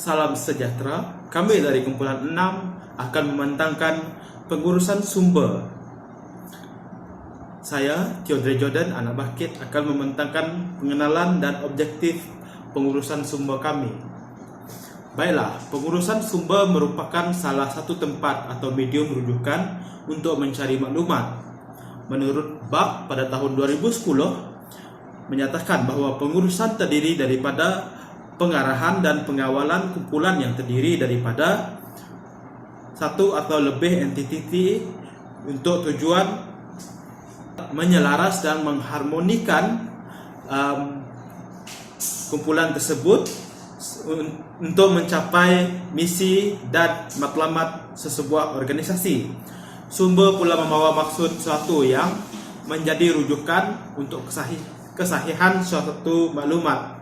salam sejahtera. Kami dari kumpulan 6 akan membentangkan pengurusan sumber. Saya, Theodore Jordan, anak Bakit, akan membentangkan pengenalan dan objektif pengurusan sumber kami. Baiklah, pengurusan sumber merupakan salah satu tempat atau medium rujukan untuk mencari maklumat. Menurut BAK pada tahun 2010 menyatakan bahawa pengurusan terdiri daripada pengarahan dan pengawalan kumpulan yang terdiri daripada satu atau lebih entiti untuk tujuan menyelaras dan mengharmonikan kumpulan tersebut untuk mencapai misi dan matlamat sesebuah organisasi. Sumber pula membawa maksud sesuatu yang menjadi rujukan untuk kesahihan suatu maklumat.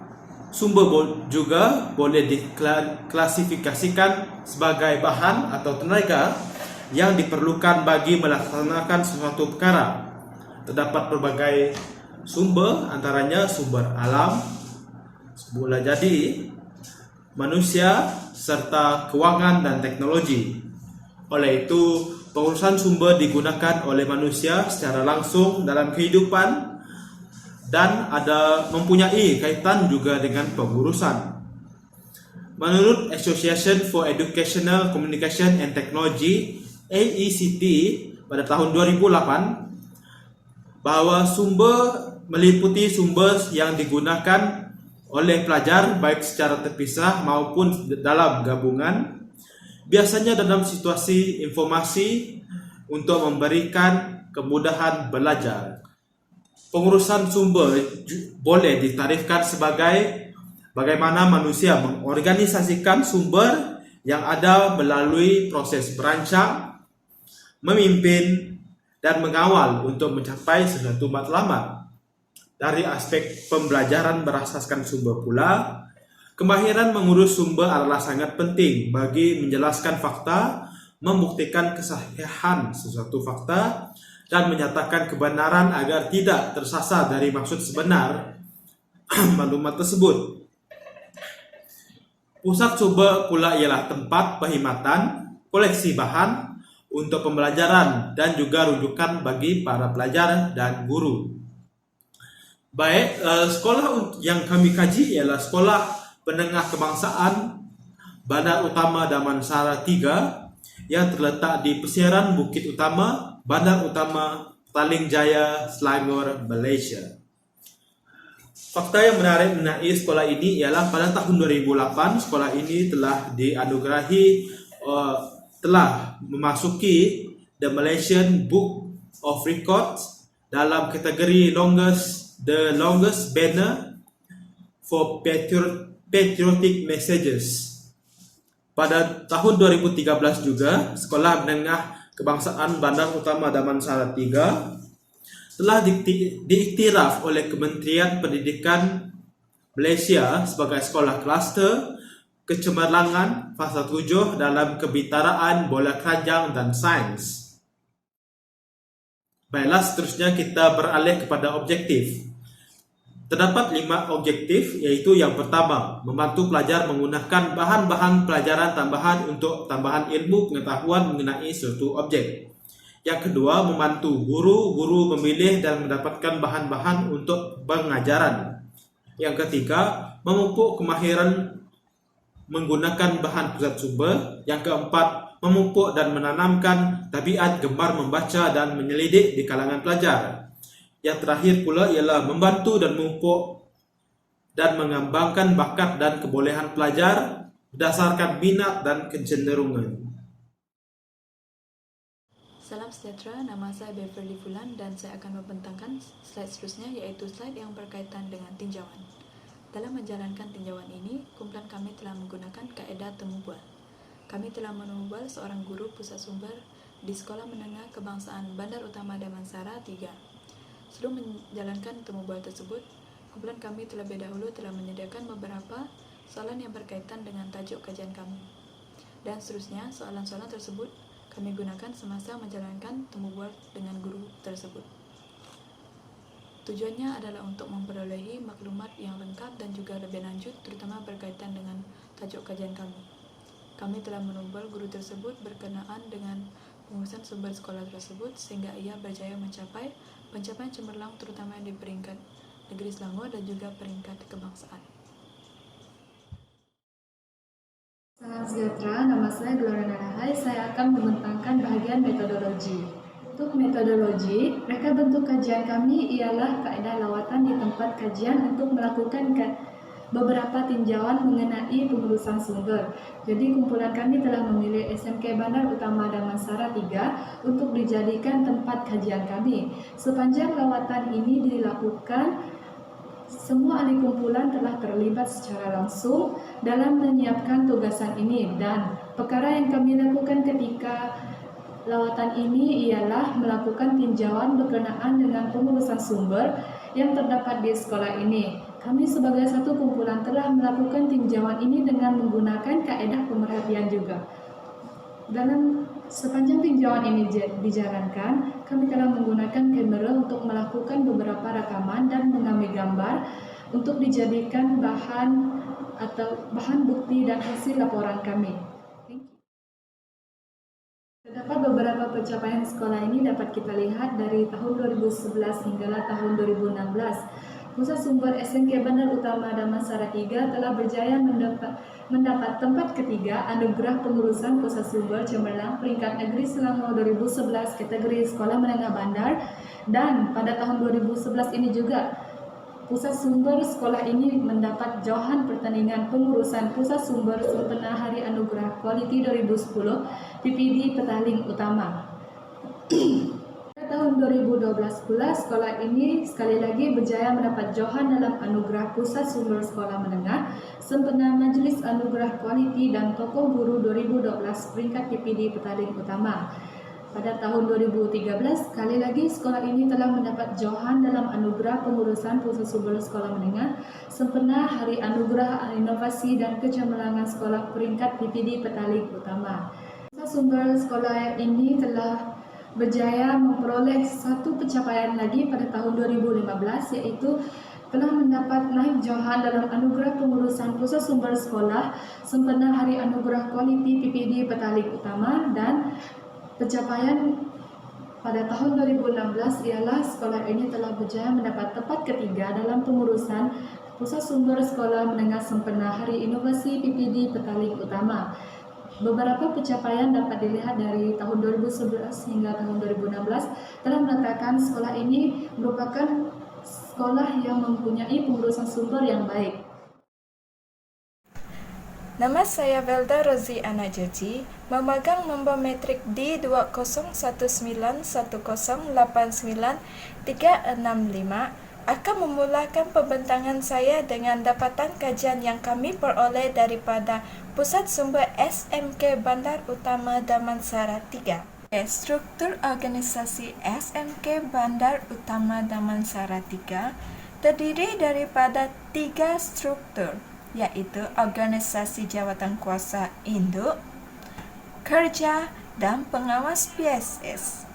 Sumber juga boleh diklasifikasikan sebagai bahan atau tenaga yang diperlukan bagi melaksanakan suatu perkara. Terdapat berbagai sumber, antaranya sumber alam, bola jadi, manusia, serta kewangan dan teknologi. Oleh itu, pengurusan sumber digunakan oleh manusia secara langsung dalam kehidupan dan mempunyai kaitan juga dengan pengurusan. Menurut Association for Educational Communication and Technology (AECT) pada tahun 2008, bahawa sumber meliputi sumber yang digunakan oleh pelajar baik secara terpisah maupun dalam gabungan, biasanya dalam situasi informasi untuk memberikan kemudahan belajar. Pengurusan sumber boleh ditarifkan sebagai bagaimana manusia mengorganisasikan sumber yang ada melalui proses berancang, memimpin, dan mengawal untuk mencapai sesuatu matlamat. Dari aspek pembelajaran berasaskan sumber pula, kemahiran mengurus sumber adalah sangat penting bagi menjelaskan fakta, membuktikan kesahihan sesuatu fakta, dan menyatakan kebenaran agar tidak tersasar dari maksud sebenar maklumat tersebut. Pusat sumber pula ialah tempat perkhidmatan, koleksi bahan untuk pembelajaran dan juga rujukan bagi para pelajar dan guru. Baik, sekolah yang kami kaji ialah Sekolah Menengah Kebangsaan Bandar Utama Damansara 3 yang terletak di Persiaran Bukit Utama, Bandar Utama, Petaling Jaya, Selangor, Malaysia. Fakta yang menarik mengenai sekolah ini ialah pada tahun 2008 sekolah ini telah dianugerahi telah memasuki The Malaysian Book of Records dalam kategori The Longest Banner for Patriotic Messages. Pada tahun 2013 juga, Sekolah Menengah Kebangsaan Bandar Utama Damansara 3 telah diiktiraf oleh Kementerian Pendidikan Malaysia sebagai sekolah kluster kecemerlangan fasa 7 dalam kebitaraan bola keranjang dan sains. Baiklah, seterusnya kita beralih kepada objektif. Terdapat 5 objektif, iaitu yang pertama, membantu pelajar menggunakan bahan-bahan pelajaran tambahan untuk tambahan ilmu pengetahuan mengenai suatu objek. Yang kedua, membantu guru-guru memilih dan mendapatkan bahan-bahan untuk pengajaran. Yang ketiga, memupuk kemahiran menggunakan bahan pusat sumber. Yang keempat, memupuk dan menanamkan tabiat gemar membaca dan menyelidik di kalangan pelajar. Yang terakhir pula ialah membantu dan memupuk dan mengembangkan bakat dan kebolehan pelajar berdasarkan minat dan kecenderungan. Salam sejahtera, nama saya Beverly Fulan dan saya akan membentangkan slide seterusnya, iaitu slide yang berkaitan dengan tinjauan. Dalam menjalankan tinjauan ini, kumpulan kami telah menggunakan kaedah temu bual. Kami telah menemu bual seorang guru pusat sumber di Sekolah Menengah Kebangsaan Bandar Utama Damansara 3. Sebelum menjalankan temu bual tersebut, kumpulan kami terlebih dahulu telah menyediakan beberapa soalan yang berkaitan dengan tajuk kajian kami. Dan seterusnya, soalan-soalan tersebut kami gunakan semasa menjalankan temu bual dengan guru tersebut. Tujuannya adalah untuk memperolehi maklumat yang lengkap dan juga lebih lanjut, terutama berkaitan dengan tajuk kajian kami. Kami telah menobel guru tersebut berkenaan dengan pengurusan sumber sekolah tersebut sehingga ia berjaya mencapai pencapaian cemerlang terutama di peringkat negeri Selangor dan juga peringkat kebangsaan. Salam sejahtera, nama saya Gloria Narahai. Saya akan membentangkan bahagian metodologi. Untuk metodologi, reka bentuk kajian kami ialah kaedah lawatan di tempat kajian untuk melakukan beberapa tinjauan mengenai pengurusan sumber. Jadi kumpulan kami telah memilih SMK Bandar Utama Damansara 3 untuk dijadikan tempat kajian kami. Sepanjang lawatan ini dilakukan, semua ahli kumpulan telah terlibat secara langsung dalam menyiapkan tugasan ini, dan perkara yang kami lakukan ketika lawatan ini ialah melakukan tinjauan berkenaan dengan pengurusan sumber yang terdapat di sekolah ini. Kami sebagai satu kumpulan telah melakukan tinjauan ini dengan menggunakan kaedah pemerhatian juga. Dalam sepanjang tinjauan ini dijalankan, kami telah menggunakan kamera untuk melakukan beberapa rekaman dan mengambil gambar untuk dijadikan bahan bukti dan hasil laporan kami. Terdapat beberapa pencapaian sekolah ini dapat kita lihat dari tahun 2011 hingga tahun 2016. Pusat Sumber SMK Bandar Utama Damansara 3 telah berjaya mendapat tempat ketiga Anugerah Pengurusan Pusat Sumber Cemerlang Peringkat Negeri Selangor 2011 kategori Sekolah Menengah Bandar, dan pada tahun 2011 ini juga Pusat Sumber sekolah ini mendapat jauhan pertandingan pengurusan Pusat Sumber sempena Hari Anugerah Quality 2010 PPD Petaling Utama. Pada tahun 2012 pula, sekolah ini sekali lagi berjaya mendapat jauhan dalam Anugerah Pusat Sumber Sekolah Menengah sempena Majelis Anugerah Quality dan Tokoh Guru 2012 peringkat PPD Petaling Utama. Pada tahun 2013, sekali lagi sekolah ini telah mendapat jauhan dalam Anugerah Pengurusan Pusat Sumber Sekolah Menengah sempena Hari Anugerah Inovasi dan Kecemerlangan Sekolah peringkat PPD Petaling Utama. Pusat Sumber sekolah ini telah berjaya memperoleh satu pencapaian lagi pada tahun 2015, yaitu telah mendapat naik jauhan dalam Anugerah Pengurusan Pusat Sumber Sekolah sempena Hari Anugerah Quality PPD Petaling Utama, dan pencapaian pada tahun 2016 ialah sekolah ini telah berjaya mendapat tempat ketiga dalam pengurusan Pusat Sumber Sekolah Menengah sempena Hari Inovasi PPD Petaling Utama. Beberapa pencapaian dapat dilihat dari tahun 2011 hingga tahun 2016 telah menetapkan sekolah ini merupakan sekolah yang mempunyai pengurusan sumber yang baik. Nama saya Velda Rozi Anajoji, memegang nombor metrik D20191089365, akan memulakan pembentangan saya dengan dapatan kajian yang kami peroleh daripada Pusat Sumber SMK Bandar Utama Damansara 3. Struktur organisasi SMK Bandar Utama Damansara 3 terdiri daripada 3 struktur, yaitu organisasi jawatan kuasa induk, kerja, dan pengawas PSS.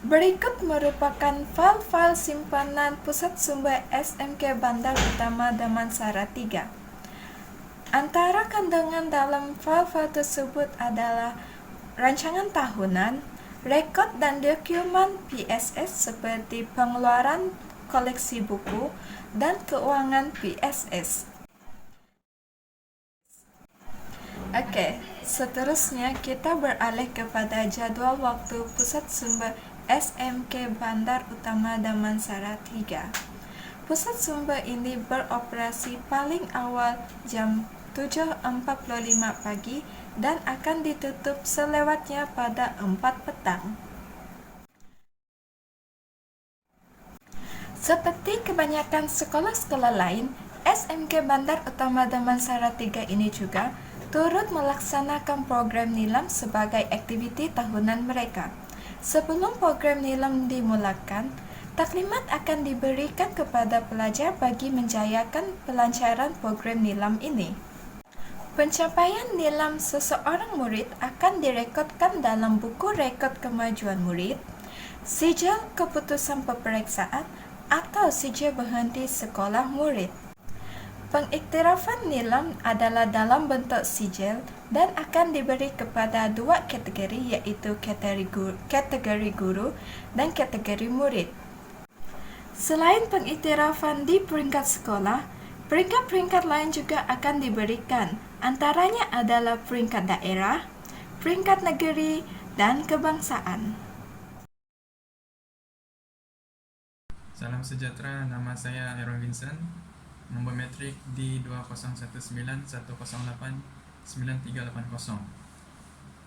Berikut merupakan file-file simpanan Pusat Sumber SMK Bandar Utama Damansara 3. Antara kandungan dalam file-file tersebut adalah rancangan tahunan, rekod dan dokumen PSS seperti pengeluaran koleksi buku, dan keuangan PSS. Oke, seterusnya kita beralih kepada jadual waktu Pusat Sumber SMK Bandar Utama Damansara 3. Pusat sumber ini beroperasi paling awal jam 7.45 pagi dan akan ditutup selewatnya pada 4 petang. Seperti kebanyakan sekolah-sekolah lain, SMK Bandar Utama Damansara 3 ini juga turut melaksanakan program nilam sebagai aktiviti tahunan mereka. Sebelum program nilam dimulakan, taklimat akan diberikan kepada pelajar bagi menjayakan pelancaran program nilam ini. Pencapaian nilam seseorang murid akan direkodkan dalam buku rekod kemajuan murid sijil keputusan peperiksaan atau sijil berhenti sekolah murid. Pengiktirafan nilam adalah dalam bentuk sijil dan akan diberi kepada dua kategori, iaitu kategori guru dan kategori murid. Selain pengiktirafan di peringkat sekolah, peringkat-peringkat lain juga akan diberikan. Antaranya adalah peringkat daerah, peringkat negeri, dan kebangsaan. Salam sejahtera, nama saya Aaron Vincent. Nombor metrik di 201910893880.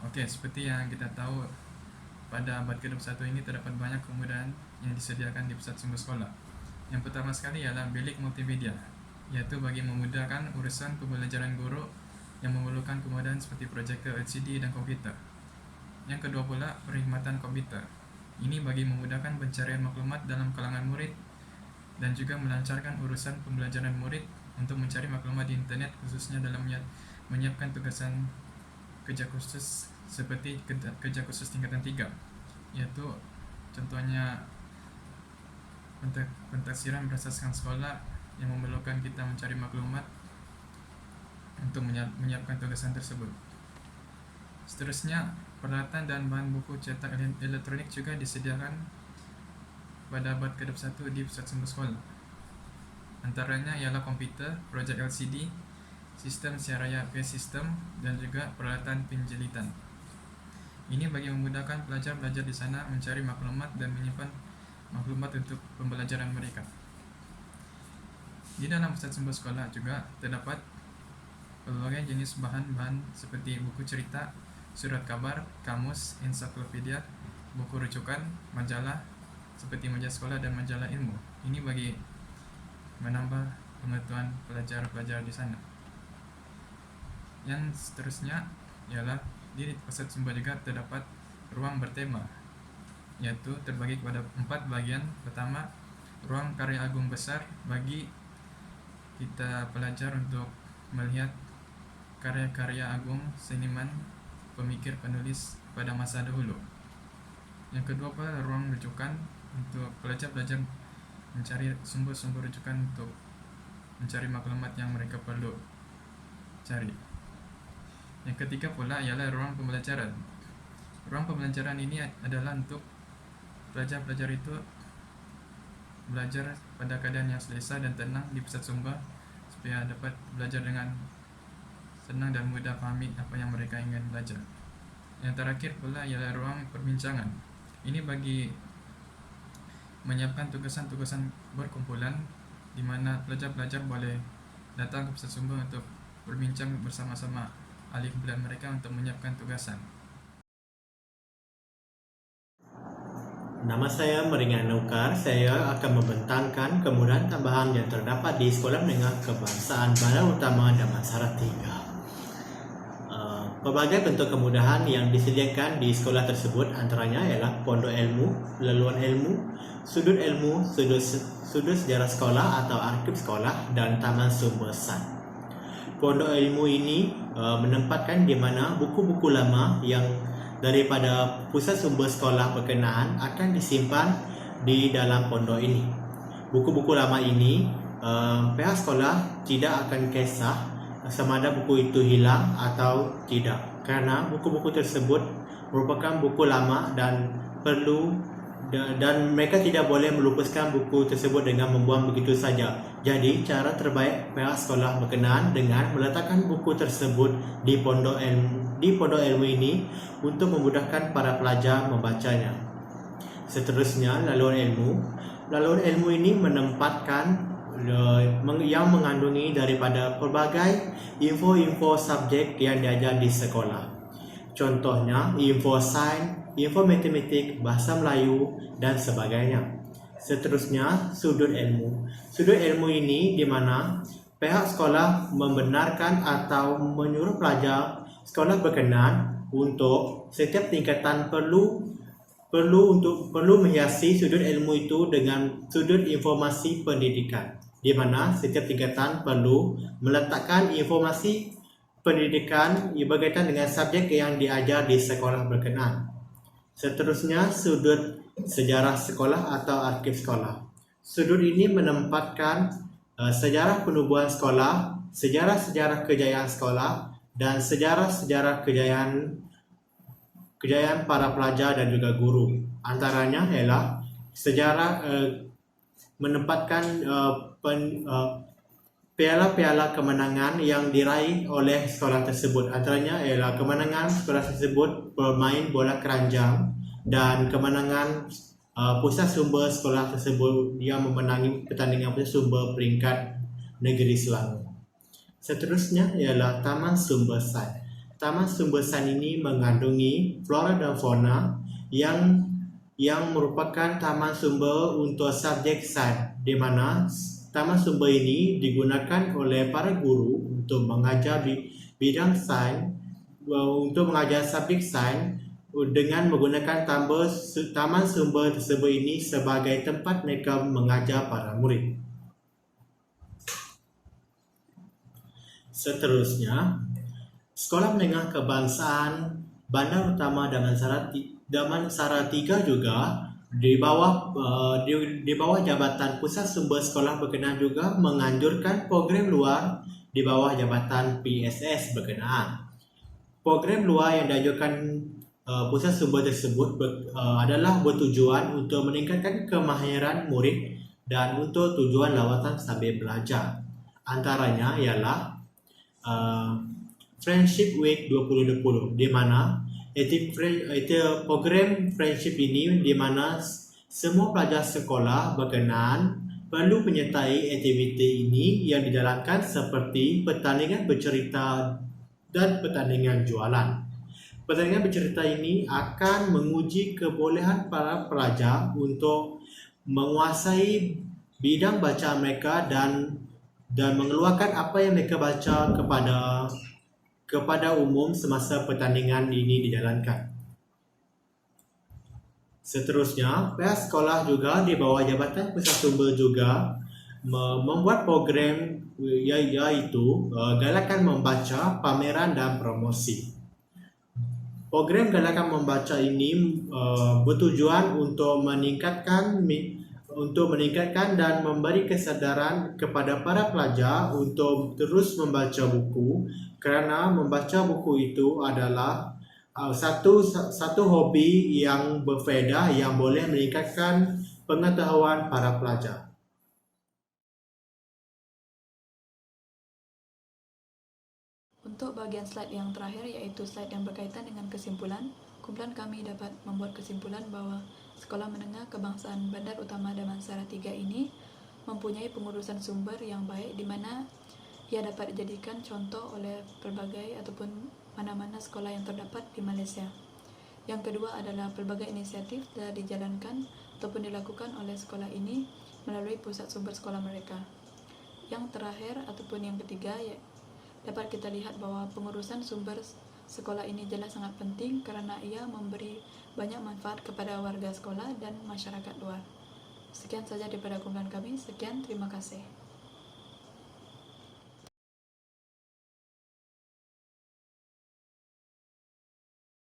Okey, seperti yang kita tahu, pada abad ke-21 ini terdapat banyak kemudahan yang disediakan di pusat sumber sekolah. Yang pertama sekali ialah bilik multimedia, iaitu bagi memudahkan urusan pembelajaran guru yang memerlukan kemudahan seperti projektor LCD dan komputer. Yang kedua pula, perkhidmatan komputer. Ini bagi memudahkan pencarian maklumat dalam kalangan murid dan juga melancarkan urusan pembelajaran murid untuk mencari maklumat di internet, khususnya dalam menyiapkan tugasan kerja khusus seperti kerja khusus tingkatan 3, iaitu contohnya pentaksiran berasaskan sekolah yang memerlukan kita mencari maklumat untuk menyiapkan tugasan tersebut. Seterusnya, peralatan dan bahan buku cetak elektronik juga disediakan pada abad ke-21 di pusat sumber sekolah. Antaranya ialah komputer, projek LCD, sistem siaraya PS sistem, dan juga peralatan penjelitan. Ini bagi memudahkan pelajar-pelajar di sana mencari maklumat dan menyimpan maklumat untuk pembelajaran mereka. Di dalam pusat sumber sekolah juga terdapat berbagai jenis bahan-bahan seperti buku cerita, surat kabar, kamus, ensiklopedia, buku rujukan, majalah seperti majalah sekolah dan majalah ilmu. Ini bagi menambah pengetahuan pelajar-pelajar di sana. Yang seterusnya ialah di pusat sumber juga terdapat ruang bertema, iaitu terbagi kepada 4 bagian. Pertama, ruang karya agung besar bagi kita pelajar untuk melihat karya-karya agung seniman, pemikir, penulis pada masa dahulu. Yang kedua pula ruang rujukan untuk pelajar-pelajar mencari sumber-sumber rujukan untuk mencari maklumat yang mereka perlu cari. Yang ketiga pula ialah ruang pembelajaran. Ruang pembelajaran ini adalah untuk pelajar-pelajar itu belajar pada keadaan yang selesa dan tenang di pusat sumber supaya dapat belajar dengan senang dan mudah fahami apa yang mereka ingin belajar. Yang terakhir pula ialah ruang perbincangan. Ini bagi menyiapkan tugasan-tugasan berkumpulan di mana pelajar-pelajar boleh datang ke pusat sumber untuk berbincang bersama-sama ahli kumpulan mereka untuk menyiapkan tugasan. Nama saya Meringan Nukar. Saya akan membentangkan kemudahan tambahan yang terdapat di Sekolah Menengah Kebangsaan Bandar Utama Damansara 3. Pelbagai bentuk kemudahan yang disediakan di sekolah tersebut antaranya ialah pondok ilmu, laluan ilmu, sudut sejarah sekolah atau arsip sekolah, dan taman sumber sains. Pondok ilmu ini menempatkan di mana buku-buku lama yang daripada pusat sumber sekolah berkenaan akan disimpan di dalam pondok ini. Buku-buku lama ini pihak sekolah tidak akan kisah sama ada buku itu hilang atau tidak, karena buku-buku tersebut merupakan buku lama dan mereka tidak boleh melupuskan buku tersebut dengan membuang begitu saja. Jadi cara terbaik pihak sekolah berkenaan dengan meletakkan buku tersebut di pondok ilmu ini untuk memudahkan para pelajar membacanya. Seterusnya, laluan ilmu ini menempatkan yang mengandungi daripada pelbagai info-info subjek yang diajar di sekolah. Contohnya info sains, info matematik, bahasa Melayu, dan sebagainya. Seterusnya, sudut ilmu. Sudut ilmu ini di mana pihak sekolah membenarkan atau menyuruh pelajar sekolah berkenaan untuk setiap tingkatan perlu menghiasi sudut ilmu itu dengan sudut informasi pendidikan, di mana setiap tingkatan perlu meletakkan informasi pendidikan berkaitan dengan subjek yang diajar di sekolah berkenaan. Seterusnya, sudut sejarah sekolah atau arsip sekolah. Sudut ini menempatkan sejarah penubuhan sekolah, sejarah-sejarah kejayaan sekolah, dan sejarah-sejarah kejayaan para pelajar dan juga guru. Antaranya ialah sejarah menempatkan piala-piala kemenangan yang diraih oleh sekolah tersebut. Antaranya ialah kemenangan sekolah tersebut bermain bola keranjang dan kemenangan pusat sumber sekolah tersebut yang memenangi pertandingan pusat sumber peringkat negeri Selangor. Seterusnya ialah Taman Sumber Sains. Taman Sumber Sains ini mengandungi flora dan fauna yang merupakan taman sumber untuk subjek sains, di mana taman sumber ini digunakan oleh para guru untuk mengajar bidang sains, untuk mengajar subjek sains dengan menggunakan taman sumber tersebut ini sebagai tempat mereka mengajar para murid. Seterusnya, Sekolah Menengah Kebangsaan Bandar Utama Damansara 3 juga di bawah Jabatan Pusat Sumber Sekolah berkenaan juga menganjurkan program luar di bawah Jabatan PSS berkenaan. Program luar yang dianjurkan pusat sumber tersebut adalah bertujuan untuk meningkatkan kemahiran murid dan untuk tujuan lawatan sambil belajar. Antaranya ialah Friendship Week 2020, di mana program friendship ini di mana semua pelajar sekolah berkenaan perlu menyertai aktiviti ini yang dijalankan seperti pertandingan bercerita dan pertandingan jualan. Pertandingan bercerita ini akan menguji kebolehan para pelajar untuk menguasai bidang bacaan mereka dan mengeluarkan apa yang mereka baca kepada umum semasa pertandingan ini dijalankan. Seterusnya, pihak sekolah juga di bawah Jabatan Pusat Sumber juga membuat program iaitu galakan membaca, pameran dan promosi. Program galakan membaca ini bertujuan untuk meningkatkan dan memberi kesadaran kepada para pelajar untuk terus membaca buku, kerana membaca buku itu adalah satu hobi yang berfaedah yang boleh meningkatkan pengetahuan para pelajar. Untuk bagian slide yang terakhir, yaitu slide yang berkaitan dengan kesimpulan, kumpulan kami dapat membuat kesimpulan bahwa Sekolah Menengah Kebangsaan Bandar Utama Damansara 3 ini mempunyai pengurusan sumber yang baik, di mana ia dapat dijadikan contoh oleh pelbagai ataupun mana-mana sekolah yang terdapat di Malaysia. Yang kedua adalah pelbagai inisiatif telah dijalankan ataupun dilakukan oleh sekolah ini melalui pusat sumber sekolah mereka. Yang terakhir ataupun yang ketiga, dapat kita lihat bahwa pengurusan sumber sekolah ini jelas sangat penting kerana ia memberi banyak manfaat kepada warga sekolah dan masyarakat luar. Sekian saja daripada kumpulan kami. Sekian, terima kasih.